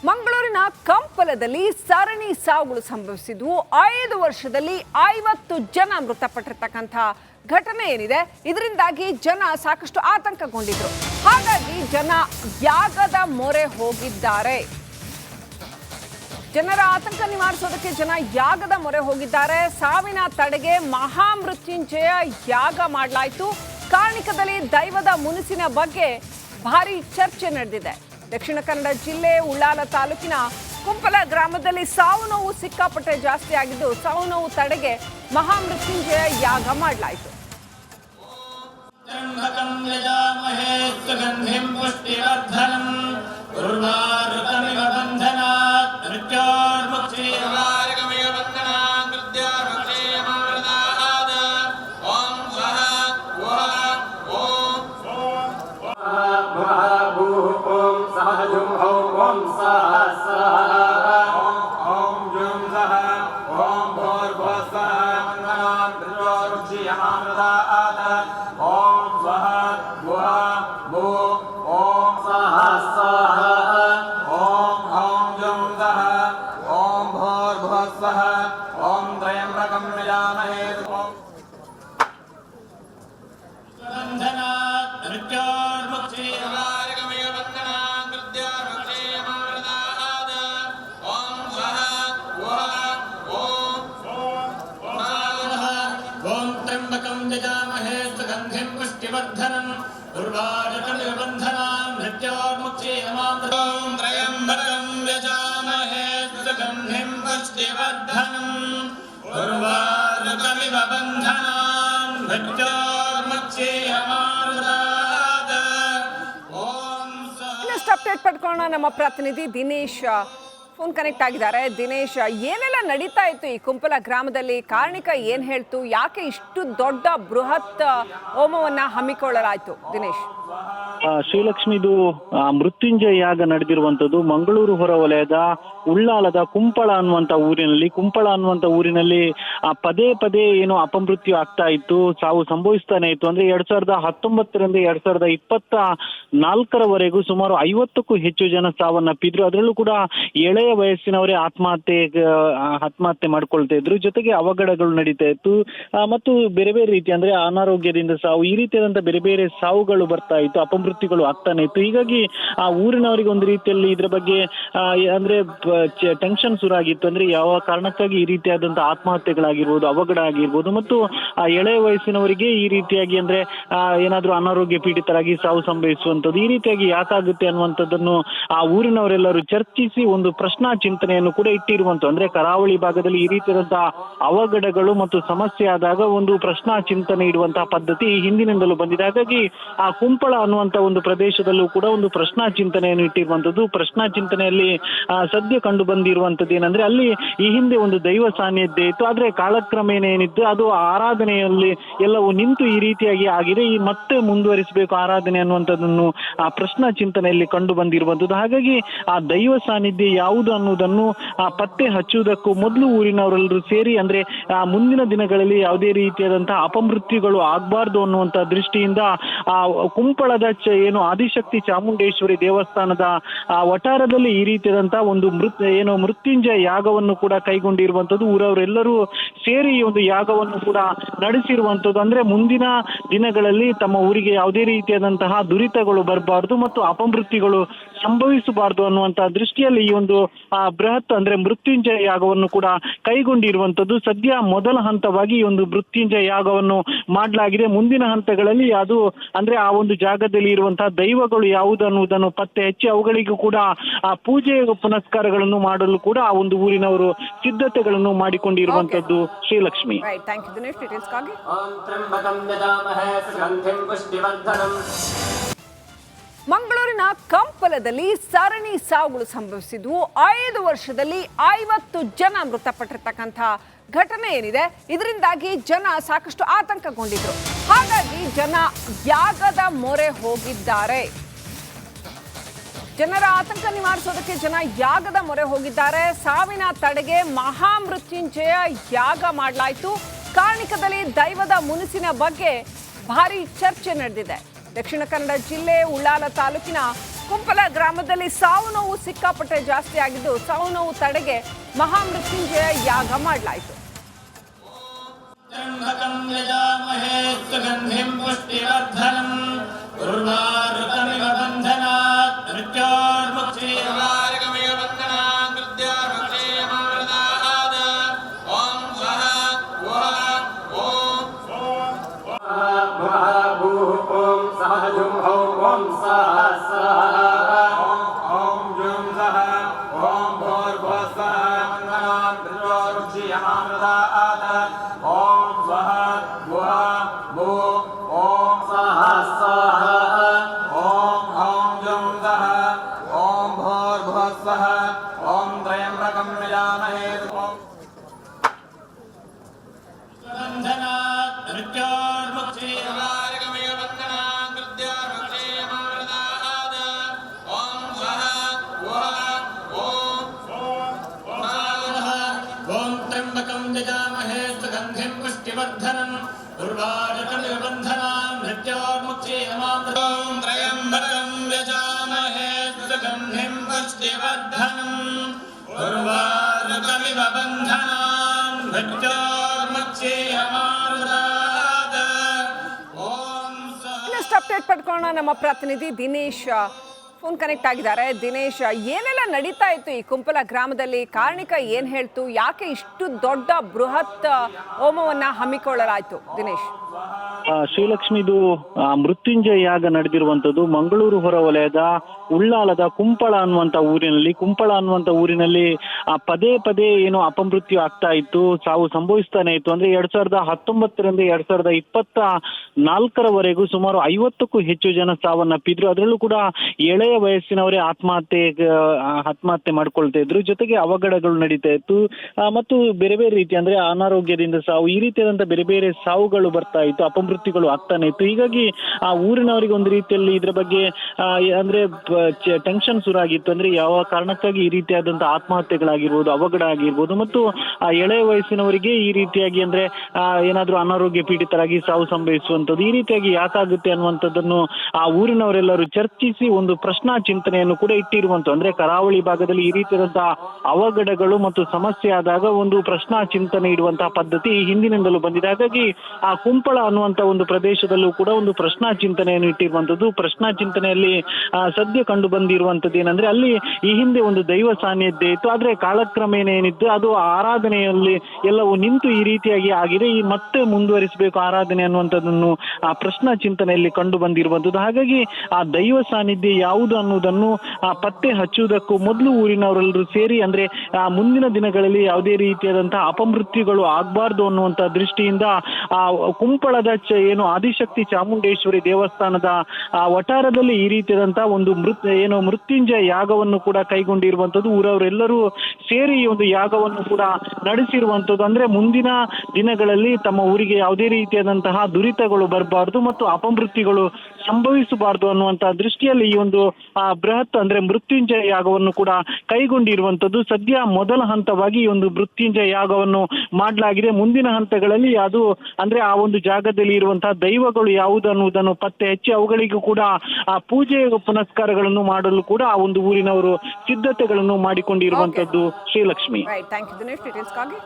ಮಂಗಳೂರಿನ ಕಂಪಲದಲ್ಲಿ ಸರಣಿ ಸಾವುಗಳು ಸಂಭವಿಸಿದ್ವು. 5 ವರ್ಷದಲ್ಲಿ 50 ಜನ ಮೃತಪಟ್ಟಿರ್ತಕ್ಕಂಥ ಘಟನೆ ಏನಿದೆ, ಇದರಿಂದಾಗಿ ಜನ ಸಾಕಷ್ಟು ಆತಂಕಗೊಂಡಿದ್ರು. ಹಾಗಾಗಿ ಜನ ಯಾಗದ ಮೊರೆ ಹೋಗಿದ್ದಾರೆ. ಜನರ ಆತಂಕ ನಿವಾರಿಸೋದಕ್ಕೆ ಜನ ಯಾಗದ ಮೊರೆ ಹೋಗಿದ್ದಾರೆ. ಸಾವಿನ ತಡೆಗೆ ಮಹಾಮೃತ್ಯುಂಜಯ ಯಾಗ ಮಾಡಲಾಯಿತು. ಕಾರ್ಣಿಕದಲ್ಲಿ ದೈವದ ಮುನಿಸಿನ ಬಗ್ಗೆ ಭಾರಿ ಚರ್ಚೆ ನಡೆದಿದೆ. ದಕ್ಷಿಣ ಕನ್ನಡ ಜಿಲ್ಲೆ ಉಳ್ಳಾಲ ತಾಲೂಕಿನ ಕುಂಪಲ ಗ್ರಾಮದಲ್ಲಿ ಸಾವು ನೋವು ಸಿಕ್ಕಾಪಟ್ಟೆ ಜಾಸ್ತಿ ಆಗಿದ್ದು, ಸಾವು ನೋವು ತಡೆಗೆ ಮಹಾಮೃತ್ಯುಂಜಯ ಯಾಗ ಮಾಡಲಾಯಿತು. ಇನ್ನಷ್ಟು ಅಪ್ಡೇಟ್ ಪಡ್ಕೊಳ್ಳೋಣ. ನಮ್ಮ ಪ್ರತಿನಿಧಿ ದಿನೇಶ್ ಫೋನ್ ಕನೆಕ್ಟ್ ಆಗಿದ್ದಾರೆ. ದಿನೇಶ್, ಏನೆಲ್ಲ ನಡೀತಾ ಇತ್ತು ಈ ಕುಂಪಲ ಗ್ರಾಮದಲ್ಲಿ? ಕಾರ್ಣಿಕ ಏನ್ ಹೇಳ್ತು? ಯಾಕೆ ಇಷ್ಟು ದೊಡ್ಡ ಬೃಹತ್ ಹೋಮವನ್ನ ಹಮ್ಮಿಕೊಳ್ಳಲಾಯ್ತು? ದಿನೇಶ್, ಶ್ರೀಲಕ್ಷ್ಮಿದು ಮೃತ್ಯುಂಜಯ ಯಾಗ ನಡೆದಿರುವಂತದ್ದು ಮಂಗಳೂರು ಹೊರವಲಯದ ಉಳ್ಳಾಲದ ಕುಂಪಳ ಅನ್ನುವಂತ ಊರಿನಲ್ಲಿ ಪದೇ ಪದೇ ಏನು ಅಪಮೃತ್ಯು ಆಗ್ತಾ ಇತ್ತು, ಸಾವು ಸಂಭವಿಸ್ತಾನೆ ಇತ್ತು. ಅಂದ್ರೆ 2019ರಿಂದ 2024ರವರೆಗೂ ಸುಮಾರು 50ಕ್ಕೂ ಹೆಚ್ಚು ಜನ ಸಾವನ್ನಪ್ಪಿದ್ರು. ಅದರಲ್ಲೂ ಕೂಡ ಎಳೆಯ ವಯಸ್ಸಿನವರೇ ಆತ್ಮಹತ್ಯೆ ಮಾಡ್ಕೊಳ್ತಾ ಇದ್ರು. ಜೊತೆಗೆ ಅವಘಡಗಳು ನಡೀತಾ ಇತ್ತು ಮತ್ತು ಬೇರೆ ಬೇರೆ ರೀತಿ ಅಂದ್ರೆ ಅನಾರೋಗ್ಯದಿಂದ ಸಾವು, ಈ ರೀತಿಯಾದಂತ ಬೇರೆ ಬೇರೆ ಸಾವುಗಳು ಬರ್ತಾ ಇತ್ತು, ಅಪಮೃತ್ಯುಗಳು ಆಗ್ತಾನೆ ಇತ್ತು. ಹೀಗಾಗಿ ಆ ಊರಿನವರಿಗೆ ಒಂದು ರೀತಿಯಲ್ಲಿ ಇದ್ರ ಬಗ್ಗೆ ಅಂದ್ರೆ ಟೆನ್ಷನ್ ಶುರುವಾಗಿತ್ತು. ಅಂದ್ರೆ ಯಾವ ಕಾರಣಕ್ಕಾಗಿ ಈ ರೀತಿಯಾದಂತಹ ಆತ್ಮಹತ್ಯೆಗಳಾಗಿರ್ಬೋದು, ಅವಘಡ ಆಗಿರ್ಬೋದು, ಮತ್ತು ಆ ಎಳೆಯ ವಯಸ್ಸಿನವರಿಗೆ ಈ ರೀತಿಯಾಗಿ ಅಂದ್ರೆ ಏನಾದ್ರೂ ಅನಾರೋಗ್ಯ ಪೀಡಿತರಾಗಿ ಸಾವು ಸಂಭವಿಸುವಂತದ್ದು, ಈ ರೀತಿಯಾಗಿ ಯಾಕಾಗುತ್ತೆ ಅನ್ನುವಂಥದ್ದನ್ನು ಆ ಊರಿನವರೆಲ್ಲರೂ ಚರ್ಚಿಸಿ ಒಂದು ಪ್ರಶ್ನಾ ಚಿಂತನೆಯನ್ನು ಕೂಡ ಇಟ್ಟಿರುವಂತ. ಅಂದ್ರೆ ಕರಾವಳಿ ಭಾಗದಲ್ಲಿ ಈ ರೀತಿಯಾದಂತಹ ಅವಘಡಗಳು ಮತ್ತು ಸಮಸ್ಯೆ ಆದಾಗ ಒಂದು ಪ್ರಶ್ನಾ ಚಿಂತನೆ ಇಡುವಂತಹ ಪದ್ಧತಿ ಹಿಂದಿನಿಂದಲೂ ಬಂದಿದೆ. ಹಾಗಾಗಿ ಆ ಕುಂಪಳ ಅನ್ನುವಂತ ಒಂದು ಪ್ರದೇಶದಲ್ಲೂ ಕೂಡ ಒಂದು ಪ್ರಶ್ನಾ ಚಿಂತನೆಯನ್ನು ಇಟ್ಟಿರುವಂತದ್ದು. ಪ್ರಶ್ನಾ ಚಿಂತನೆಯಲ್ಲಿ ಸದ್ಯ ಕಂಡು ಬಂದಿರುವಂತದ್ದು ಏನಂದ್ರೆ, ಅಲ್ಲಿ ಈ ಹಿಂದೆ ಒಂದು ದೈವ ಸಾನ್ನಿಧ್ಯ ಇತ್ತು, ಆದ್ರೆ ಕಾಲಕ್ರಮೇಣ ಏನಿತ್ತು ಅದು ಆರಾಧನೆಯಲ್ಲಿ ಎಲ್ಲವೂ ನಿಂತು ಈ ರೀತಿಯಾಗಿ ಆಗಿದೆ. ಈ ಮತ್ತೆ ಮುಂದುವರಿಸಬೇಕು ಆರಾಧನೆ ಅನ್ನುವಂಥದ್ದನ್ನು ಆ ಪ್ರಶ್ನಾ ಚಿಂತನೆಯಲ್ಲಿ ಕಂಡು ಬಂದಿರುವಂತದ್ದು. ಹಾಗಾಗಿ ಆ ದೈವ ಸಾನ್ನಿಧ್ಯ ಯಾವುದು ಅನ್ನುವುದನ್ನು ಪತ್ತೆ ಹಚ್ಚುವುದಕ್ಕೂ ಮೊದಲು ಊರಿನವರೆಲ್ಲರೂ ಸೇರಿ ಅಂದ್ರೆ ಮುಂದಿನ ದಿನಗಳಲ್ಲಿ ಯಾವುದೇ ರೀತಿಯಾದಂತಹ ಅಪಮೃತ್ಯುಗಳು ಆಗಬಾರ್ದು ಅನ್ನುವಂತ ದೃಷ್ಟಿಯಿಂದ ಆ ಕುಂಪಳದ ಏನು ಆದಿಶಕ್ತಿ ಚಾಮುಂಡೇಶ್ವರಿ ದೇವಸ್ಥಾನದ ವಠಾರದಲ್ಲಿ ಈ ರೀತಿಯಾದಂತಹ ಒಂದು ಮೃತ್ಯುಂಜಯ ಯಾಗವನ್ನು ಕೂಡ ಕೈಗೊಂಡಿರುವಂತದ್ದು. ಊರವರೆಲ್ಲರೂ ಸೇರಿ ಈ ಒಂದು ಯಾಗವನ್ನು ಕೂಡ ನಡೆಸಿರುವಂತದ್ದು. ಅಂದ್ರೆ ಮುಂದಿನ ದಿನಗಳಲ್ಲಿ ತಮ್ಮ ಊರಿಗೆ ಯಾವುದೇ ರೀತಿಯಾದಂತಹ ದುರಿತಗಳು ಬರಬಾರ್ದು ಮತ್ತು ಅಪಮೃತ್ಯುಗಳು ಸಂಭವಿಸಬಾರ್ದು ಅನ್ನುವಂತಹ ದೃಷ್ಟಿಯಲ್ಲಿ ಈ ಒಂದು ಬೃಹತ್ ಅಂದ್ರೆ ಮೃತ್ಯುಂಜಯ ಯಾಗವನ್ನು ಕೂಡ ಕೈಗೊಂಡಿರುವಂತದ್ದು. ಸದ್ಯ ಮೊದಲ ಹಂತವಾಗಿ ಈ ಒಂದು ಮೃತ್ಯುಂಜಯ ಯಾಗವನ್ನು ಮಾಡಲಾಗಿದೆ. ಮುಂದಿನ ಹಂತಗಳಲ್ಲಿ ಅದು ಅಂದ್ರೆ ಆ ಒಂದು ಜಾಗದಲ್ಲಿ ಇರುವಂತಹ ದೈವಗಳು ಯಾವುದು ಅನ್ನುವುದನ್ನು ಪತ್ತೆ ಹಚ್ಚಿ ಅವುಗಳಿಗೂ ಕೂಡ ಆ ಪೂಜೆ ಪುನಸ್ಕಾರಗಳನ್ನು ಮಾಡಲು ಕೂಡ ಆ ಒಂದು ಊರಿನವರು ಸಿದ್ಧತೆಗಳನ್ನು ಮಾಡಿಕೊಂಡಿರುವಂತದ್ದು. ಶ್ರೀಲಕ್ಷ್ಮಿ, ಮಂಗಳೂರಿನ ಕಂಪಲದಲ್ಲಿ ಸರಣಿ ಸಾವುಗಳು ಸಂಭವಿಸಿದ್ವು. 5 ವರ್ಷದಲ್ಲಿ 50 ಜನ ಮೃತಪಟ್ಟಿರ್ತಕ್ಕಂಥ ಘಟನೆ ಏನಿದೆ, ಇದರಿಂದಾಗಿ ಜನ ಸಾಕಷ್ಟು ಆತಂಕಗೊಂಡಿದ್ರು. ಹಾಗಾಗಿ ಜನ ಯಾಗದ ಮೊರೆ ಹೋಗಿದ್ದಾರೆ. ಜನರ ಆತಂಕ ನಿವಾರಿಸೋದಕ್ಕೆ ಜನ ಯಾಗದ ಮೊರೆ ಹೋಗಿದ್ದಾರೆ. ಸಾವಿನ ತಡೆಗೆ ಮಹಾಮೃತ್ಯುಂಜಯ ಯಾಗ ಮಾಡಲಾಯಿತು. ಕಾರ್ಣಿಕದಲ್ಲಿ ದೈವದ ಮುನಿಸಿನ ಬಗ್ಗೆ ಭಾರಿ ಚರ್ಚೆ ನಡೆದಿದೆ. ದಕ್ಷಿಣ ಕನ್ನಡ ಜಿಲ್ಲೆ ಉಳ್ಳಾಲ ತಾಲೂಕಿನ ಕುಂಪಲ ಗ್ರಾಮದಲ್ಲಿ ಸಾವು ನೋವು ಸಿಕ್ಕಾಪಟ್ಟೆ ಜಾಸ್ತಿ ಆಗಿದ್ದು ಸಾವು ನೋವು ತಡೆಗೆ ಮಹಾಮೃತ್ಯುಂಜಯ ಯಾಗ ಮಾಡಲಾಯಿತು. ಇನ್ನಷ್ಟು ಅಪ್ಡೇಟ್ ಪಡ್ಕೊಳ್ಳೋಣ. ನಮ್ಮ ಪ್ರತಿನಿಧಿ ದಿನೇಶ್ ಫೋನ್ ಕನೆಕ್ಟ್ ಆಗಿದ್ದಾರೆ. ದಿನೇಶ್, ಏನೆಲ್ಲ ನಡೀತಾ ಇತ್ತು ಈ ಕುಂಪಲ ಗ್ರಾಮದಲ್ಲಿ? ಕಾರಣಿಕ ಏನ್ ಹೇಳ್ತು? ಯಾಕೆ ಇಷ್ಟು ದೊಡ್ಡ ಬೃಹತ್ ಹೋಮವನ್ನ ಹಮ್ಮಿಕೊಳ್ಳಲಾಯ್ತು? ದಿನೇಶ್, ಶ್ರೀಲಕ್ಷ್ಮಿದು ಮೃತ್ಯುಂಜಯ ಯಾಗ ನಡೆದಿರುವಂತದ್ದು ಮಂಗಳೂರು ಹೊರವಲಯದ ಉಳ್ಳಾಲದ ಕುಂಪಳ ಅನ್ನುವಂತ ಊರಿನಲ್ಲಿ ಪದೇ ಪದೇ ಏನು ಅಪಮೃತ್ಯು ಆಗ್ತಾ ಇತ್ತು, ಸಾವು ಸಂಭವಿಸ್ತಾನೆ ಇತ್ತು. ಅಂದ್ರೆ 2019ರಿಂದ 2024ರವರೆಗೂ ಸುಮಾರು 50ಕ್ಕೂ ಹೆಚ್ಚು ಜನ ಸಾವನ್ನಪ್ಪಿದ್ರು. ಅದರಲ್ಲೂ ಕೂಡ ಎಳೆಯ ವಯಸ್ಸಿನವರೇ ಆತ್ಮಹತ್ಯೆ ಮಾಡ್ಕೊಳ್ತಾ ಇದ್ರು. ಜೊತೆಗೆ ಅವಘಡಗಳು ನಡೀತಾ ಇತ್ತು ಮತ್ತು ಬೇರೆ ಬೇರೆ ರೀತಿ ಅಂದ್ರೆ ಅನಾರೋಗ್ಯದಿಂದ ಸಾವು, ಈ ರೀತಿಯಾದಂತ ಬೇರೆ ಬೇರೆ ಸಾವುಗಳು ಬರ್ತಾ ಇತ್ತು, ಅಪಮೃತ್ಯುಗಳು ಆಗ್ತಾನೆ ಇತ್ತು. ಹೀಗಾಗಿ ಆ ಊರಿನವರಿಗೆ ಒಂದು ರೀತಿಯಲ್ಲಿ ಇದ್ರ ಬಗ್ಗೆ ಅಂದ್ರೆ ಟೆನ್ಷನ್ ಶುರುವಾಗಿತ್ತು. ಅಂದ್ರೆ ಯಾವ ಕಾರಣಕ್ಕಾಗಿ ಈ ರೀತಿಯಾದಂತ ಆತ್ಮಹತ್ಯೆಗಳಾಗಿರ್ಬೋದು, ಅವಘಡ ಆಗಿರ್ಬೋದು, ಮತ್ತು ಆ ಎಳೆಯ ವಯಸ್ಸಿನವರಿಗೆ ಈ ರೀತಿಯಾಗಿ ಅಂದ್ರೆ ಏನಾದ್ರೂ ಅನಾರೋಗ್ಯ ಪೀಡಿತರಾಗಿ ಸಾವು ಸಂಭವಿಸುವಂಥದ್ದು, ಈ ರೀತಿಯಾಗಿ ಯಾಕಾಗುತ್ತೆ ಅನ್ನುವಂಥದ್ದನ್ನು ಆ ಊರಿನವರೆಲ್ಲರೂ ಚರ್ಚಿಸಿ ಒಂದು ಪ್ರಶ್ನಾ ಚಿಂತನೆಯನ್ನು ಕೂಡ ಇಟ್ಟಿರುವಂತ. ಅಂದ್ರೆ ಕರಾವಳಿ ಭಾಗದಲ್ಲಿ ಈ ರೀತಿಯಾದಂತಹ ಅವಘಡಗಳು ಮತ್ತು ಸಮಸ್ಯೆ ಆದಾಗ ಒಂದು ಪ್ರಶ್ನಾ ಚಿಂತನೆ ಇಡುವಂತಹ ಪದ್ಧತಿ ಹಿಂದಿನಿಂದಲೂ ಬಂದಿದೆ. ಹಾಗಾಗಿ ಆ ಕುಂಪಳ ಅನ್ನುವಂತ ಒಂದು ಪ್ರದೇಶದಲ್ಲೂ ಕೂಡ ಒಂದು ಪ್ರಶ್ನಾ ಚಿಂತನೆಯನ್ನು ಇಟ್ಟಿರುವಂತದ್ದು. ಪ್ರಶ್ನಾ ಚಿಂತನೆಯಲ್ಲಿ ಸದ್ಯ ಕಂಡು ಬಂದಿರುವಂತದ್ದು ಏನಂದ್ರೆ ಅಲ್ಲಿ ಈ ಹಿಂದೆ ಒಂದು ದೈವ ಸಾನ್ನಿಧ್ಯ ಇತ್ತು, ಆದ್ರೆ ಕಾಲಕ್ರಮೇಣ ಏನಿತ್ತು ಅದು ಆರಾಧನೆಯಲ್ಲಿ ಎಲ್ಲವೂ ನಿಂತು ಈ ರೀತಿಯಾಗಿ ಆಗಿದೆ. ಈ ಮತ್ತೆ ಮುಂದುವರಿಸಬೇಕು ಆರಾಧನೆ ಅನ್ನುವಂಥದ್ದನ್ನು ಆ ಪ್ರಶ್ನಾ ಚಿಂತನೆಯಲ್ಲಿ ಕಂಡು ಬಂದಿರುವಂತದ್ದು. ಹಾಗಾಗಿ ಆ ದೈವ ಸಾನ್ನಿಧ್ಯ ಯಾವುದು ಅನ್ನುವುದನ್ನು ಪತ್ತೆ ಹಚ್ಚುವುದಕ್ಕೂ ಮೊದಲು ಊರಿನವರೆಲ್ಲರೂ ಸೇರಿ ಅಂದ್ರೆ ಮುಂದಿನ ದಿನಗಳಲ್ಲಿ ಯಾವುದೇ ರೀತಿಯಾದಂತಹ ಅಪಮೃತ್ಯುಗಳು ಆಗಬಾರ್ದು ಅನ್ನುವಂತ ದೃಷ್ಟಿಯಿಂದ ಆ ಕುಂಪಳದ ಏನು ಆದಿಶಕ್ತಿ ಚಾಮುಂಡೇಶ್ವರಿ ದೇವಸ್ಥಾನದ ವಠಾರದಲ್ಲಿ ಈ ರೀತಿಯಾದಂತಹ ಒಂದು ಮೃತ್ಯುಂಜಯ ಯಾಗವನ್ನು ಕೂಡ ಕೈಗೊಂಡಿರುವಂತದ್ದು. ಊರವರೆಲ್ಲರೂ ಸೇರಿ ಈ ಒಂದು ಯಾಗವನ್ನು ಕೂಡ ನಡೆಸಿರುವಂತದ್ದು. ಅಂದ್ರೆ ಮುಂದಿನ ದಿನಗಳಲ್ಲಿ ತಮ್ಮ ಊರಿಗೆ ಯಾವುದೇ ರೀತಿಯಾದಂತಹ ದುರಿತಗಳು ಬರಬಾರ್ದು ಮತ್ತು ಅಪಮೃತ್ಯುಗಳು ಸಂಭವಿಸಬಾರ್ದು ಅನ್ನುವಂತ ದೃಷ್ಟಿಯಲ್ಲಿ ಈ ಒಂದು ಬೃಹತ್ ಅಂದ್ರೆ ಮೃತ್ಯುಂಜಯ ಯಾಗವನ್ನು ಕೂಡ ಕೈಗೊಂಡಿರುವಂತದ್ದು. ಸದ್ಯ ಮೊದಲ ಹಂತವಾಗಿ ಈ ಒಂದು ಮೃತ್ಯುಂಜಯ ಯಾಗವನ್ನು ಮಾಡಲಾಗಿದೆ. ಮುಂದಿನ ಹಂತಗಳಲ್ಲಿ ಅದು ಅಂದ್ರೆ ಆ ಒಂದು ಜಾಗದಲ್ಲಿ ಇರುವಂತಹ ದೈವಗಳು ಯಾವುದು ಅನ್ನುವುದನ್ನು ಪತ್ತೆ ಹಚ್ಚಿ ಅವುಗಳಿಗೂ ಕೂಡ ಆ ಪೂಜೆ ಪುನಸ್ಕಾರಗಳನ್ನು ಮಾಡಲು ಕೂಡ ಆ ಒಂದು ಊರಿನವರು ಸಿದ್ಧತೆಗಳನ್ನು ಮಾಡಿಕೊಂಡಿರುವಂತದ್ದು. Srilakshmi, thank you Dinesh, ಡೀಟೇಲ್ಸ್ಗಾಗಿ.